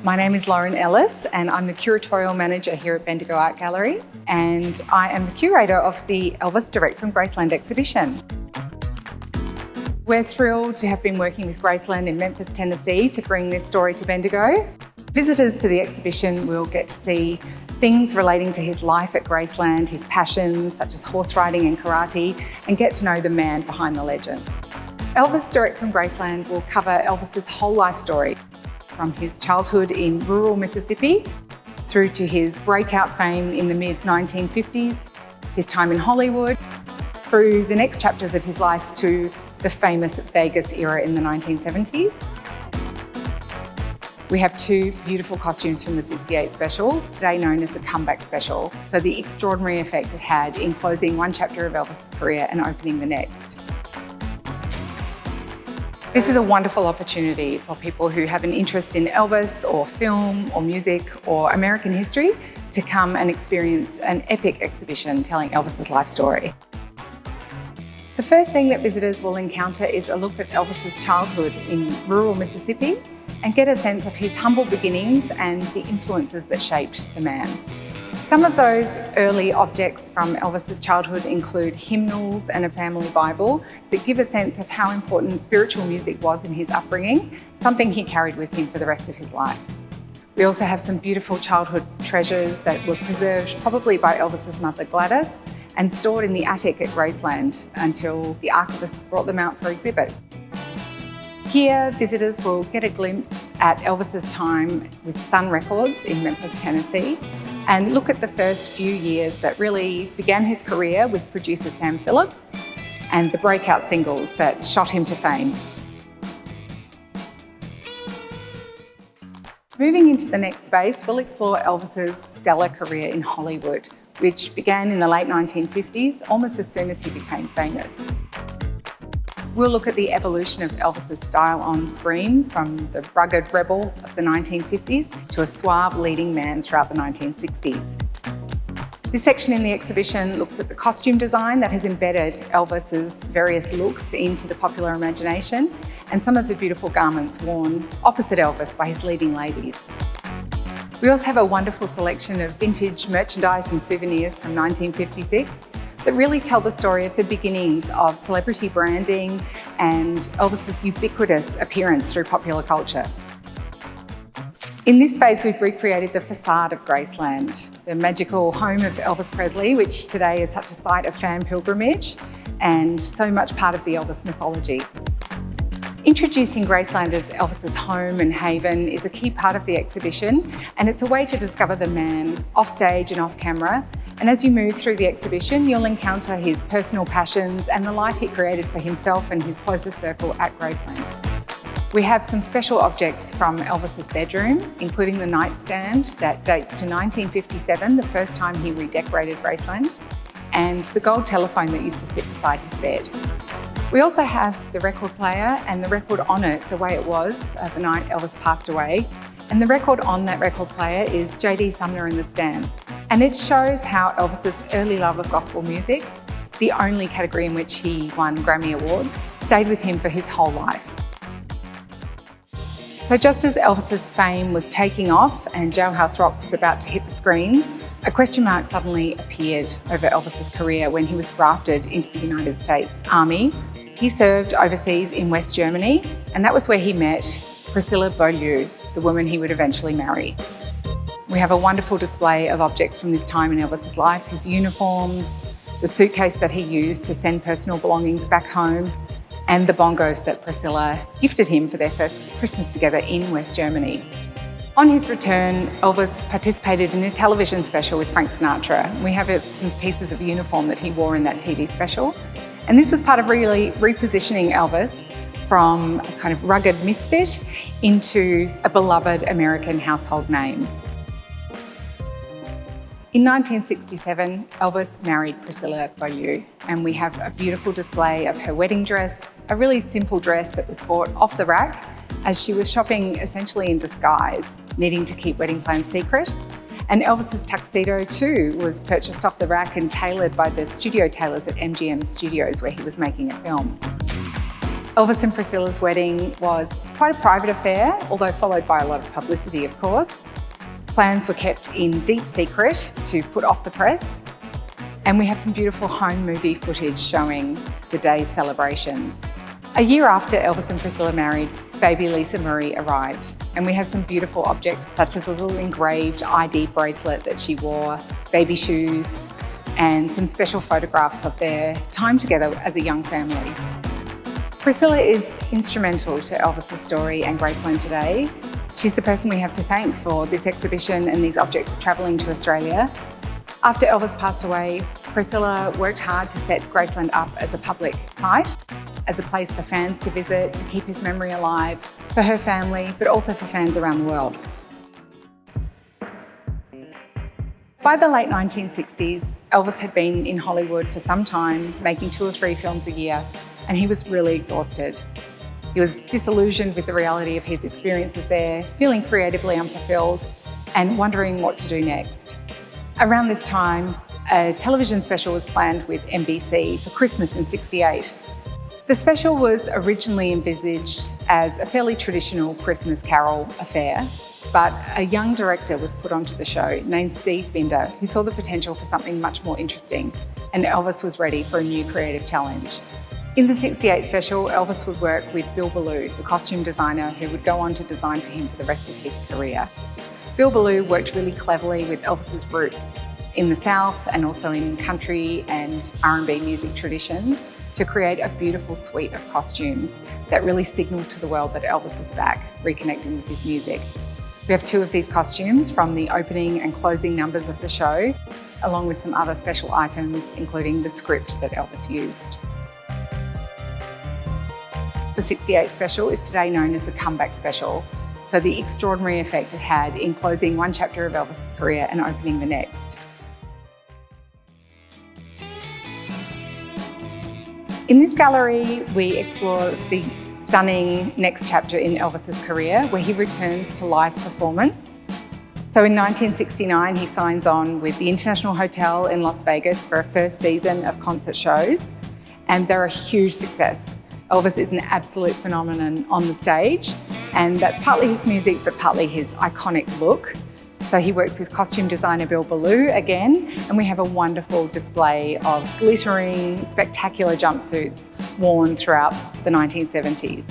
My name is Lauren Ellis and I'm the curatorial manager here at Bendigo Art Gallery, and I am the curator of the Elvis Direct from Graceland exhibition. We're thrilled to have been working with Graceland in Memphis, Tennessee to bring this story to Bendigo. Visitors to the exhibition will get to see things relating to his life at Graceland, his passions such as horse riding and karate, and get to know the man behind the legend. Elvis Direct from Graceland will cover Elvis's whole life story, from his childhood in rural Mississippi through to his breakout fame in the mid-1950s, his time in Hollywood, through the next chapters of his life to the famous Vegas era in the 1970s. We have two beautiful costumes from the '68 special, today known as the Comeback Special, for the extraordinary effect it had in closing one chapter of Elvis's career and opening the next. This is a wonderful opportunity for people who have an interest in Elvis or film or music or American history to come and experience an epic exhibition telling Elvis's life story. The first thing that visitors will encounter is a look at Elvis's childhood in rural Mississippi and get a sense of his humble beginnings and the influences that shaped the man. Some of those early objects from Elvis's childhood include hymnals and a family Bible that give a sense of how important spiritual music was in his upbringing, something he carried with him for the rest of his life. We also have some beautiful childhood treasures that were preserved probably by Elvis's mother Gladys and stored in the attic at Graceland until the archivists brought them out for exhibit. Here, visitors will get a glimpse at Elvis's time with Sun Records in Memphis, Tennessee, and look at the first few years that really began his career with producer Sam Phillips and the breakout singles that shot him to fame. Moving into the next space, we'll explore Elvis's stellar career in Hollywood, which began in the late 1950s, almost as soon as he became famous. We'll look at the evolution of Elvis's style on screen, from the rugged rebel of the 1950s to a suave leading man throughout the 1960s. This section in the exhibition looks at the costume design that has embedded Elvis's various looks into the popular imagination and some of the beautiful garments worn opposite Elvis by his leading ladies. We also have a wonderful selection of vintage merchandise and souvenirs from 1956 that really tell the story of the beginnings of celebrity branding and Elvis's ubiquitous appearance through popular culture. In this space, we've recreated the facade of Graceland, the magical home of Elvis Presley, which today is such a site of fan pilgrimage and so much part of the Elvis mythology. Introducing Graceland as Elvis's home and haven is a key part of the exhibition, and it's a way to discover the man offstage and off camera. And as you move through the exhibition, you'll encounter his personal passions and the life he created for himself and his closest circle at Graceland. We have some special objects from Elvis's bedroom, including the nightstand that dates to 1957, the first time he redecorated Graceland, and the gold telephone that used to sit beside his bed. We also have the record player and the record on it the way it was the night Elvis passed away. And the record on that record player is J.D. Sumner and the Stamps. And it shows how Elvis's early love of gospel music, the only category in which he won Grammy Awards, stayed with him for his whole life. So just as Elvis's fame was taking off and Jailhouse Rock was about to hit the screens, a question mark suddenly appeared over Elvis's career when he was drafted into the United States Army. He served overseas in West Germany, and that was where he met Priscilla, the woman he would eventually marry. We have a wonderful display of objects from this time in Elvis's life, his uniforms, the suitcase that he used to send personal belongings back home, and the bongos that Priscilla gifted him for their first Christmas together in West Germany. On his return, Elvis participated in a television special with Frank Sinatra. We have some pieces of uniform that he wore in that TV special. And this was part of really repositioning Elvis from a kind of rugged misfit into a beloved American household name. In 1967, Elvis married Priscilla, and we have a beautiful display of her wedding dress, a really simple dress that was bought off the rack as she was shopping essentially in disguise, needing to keep wedding plans secret. And Elvis's tuxedo too was purchased off the rack and tailored by the studio tailors at MGM Studios, where he was making a film. Elvis and Priscilla's wedding was quite a private affair, although followed by a lot of publicity, of course. Plans were kept in deep secret to put off the press. And we have some beautiful home movie footage showing the day's celebrations. A year after Elvis and Priscilla married, baby Lisa Marie arrived. And we have some beautiful objects, such as a little engraved ID bracelet that she wore, baby shoes, and some special photographs of their time together as a young family. Priscilla is instrumental to Elvis's story and Graceland today. She's the person we have to thank for this exhibition and these objects travelling to Australia. After Elvis passed away, Priscilla worked hard to set Graceland up as a public site, as a place for fans to visit, to keep his memory alive, for her family, but also for fans around the world. By the late 1960s, Elvis had been in Hollywood for some time, making 2 or 3 films a year, and he was really exhausted. He was disillusioned with the reality of his experiences there, feeling creatively unfulfilled, and wondering what to do next. Around this time, a television special was planned with NBC for Christmas in '68. The special was originally envisaged as a fairly traditional Christmas Carol affair, but a young director was put onto the show named Steve Binder, who saw the potential for something much more interesting, and Elvis was ready for a new creative challenge. In the '68 special, Elvis would work with Bill Ballou, the costume designer who would go on to design for him for the rest of his career. Bill Ballou worked really cleverly with Elvis's roots in the South and also in country and R&B music traditions to create a beautiful suite of costumes that really signalled to the world that Elvis was back, reconnecting with his music. We have 2 of these costumes from the opening and closing numbers of the show, along with some other special items, including the script that Elvis used. The '68 special is today known as the Comeback Special, for the extraordinary effect it had in closing one chapter of Elvis's career and opening the next. In this gallery, we explore the stunning next chapter in Elvis's career, where he returns to live performance. So in 1969, he signs on with the International Hotel in Las Vegas for a first season of concert shows, and they're a huge success. Elvis is an absolute phenomenon on the stage, and that's partly his music, but partly his iconic look. So he works with costume designer Bill Ballou again, and we have a wonderful display of glittering, spectacular jumpsuits worn throughout the 1970s.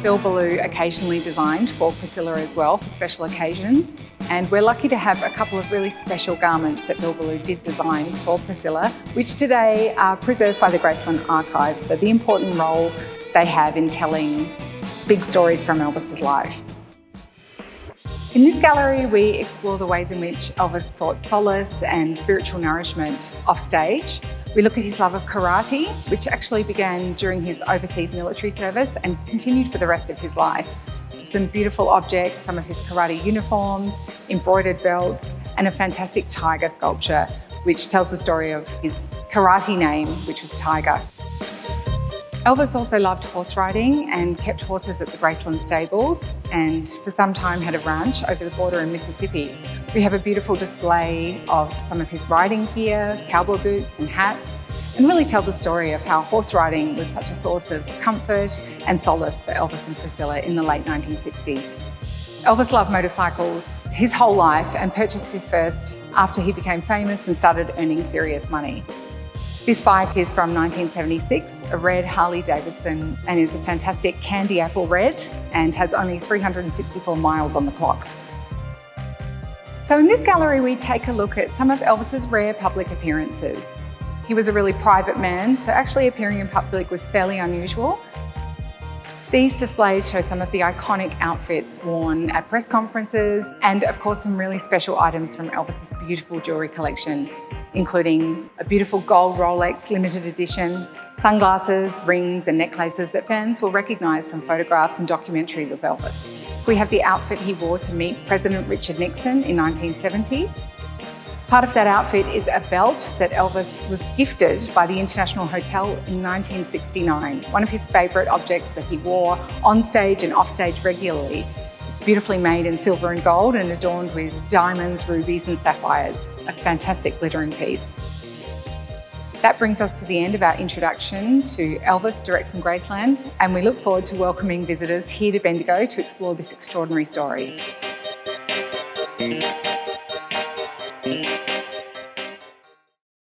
Bill Ballou occasionally designed for Priscilla as well for special occasions, and we're lucky to have a couple of really special garments that Bill Ballou did design for Priscilla, which today are preserved by the Graceland Archive for the important role they have in telling big stories from Elvis's life. In this gallery, we explore the ways in which Elvis sought solace and spiritual nourishment offstage. We look at his love of karate, which actually began during his overseas military service and continued for the rest of his life. Some beautiful objects, some of his karate uniforms, embroidered belts, and a fantastic tiger sculpture, which tells the story of his karate name, which was Tiger. Elvis also loved horse riding and kept horses at the Graceland stables, and for some time had a ranch over the border in Mississippi. We have a beautiful display of some of his riding gear, cowboy boots and hats, and really tell the story of how horse riding was such a source of comfort and solace for Elvis and Priscilla in the late 1960s. Elvis loved motorcycles his whole life and purchased his first after he became famous and started earning serious money. This bike is from 1976, a red Harley Davidson, and is a fantastic candy apple red and has only 364 miles on the clock. So in this gallery, we take a look at some of Elvis's rare public appearances. He was a really private man, so actually appearing in public was fairly unusual. These displays show some of the iconic outfits worn at press conferences and of course some really special items from Elvis's beautiful jewellery collection, including a beautiful gold Rolex limited edition, sunglasses, rings and necklaces that fans will recognise from photographs and documentaries of Elvis. We have the outfit he wore to meet President Richard Nixon in 1970. Part of that outfit is a belt that Elvis was gifted by the International Hotel in 1969, one of his favourite objects that he wore on stage and off stage regularly. It's beautifully made in silver and gold and adorned with diamonds, rubies and sapphires, a fantastic glittering piece. That brings us to the end of our introduction to Elvis direct from Graceland, and we look forward to welcoming visitors here to Bendigo to explore this extraordinary story.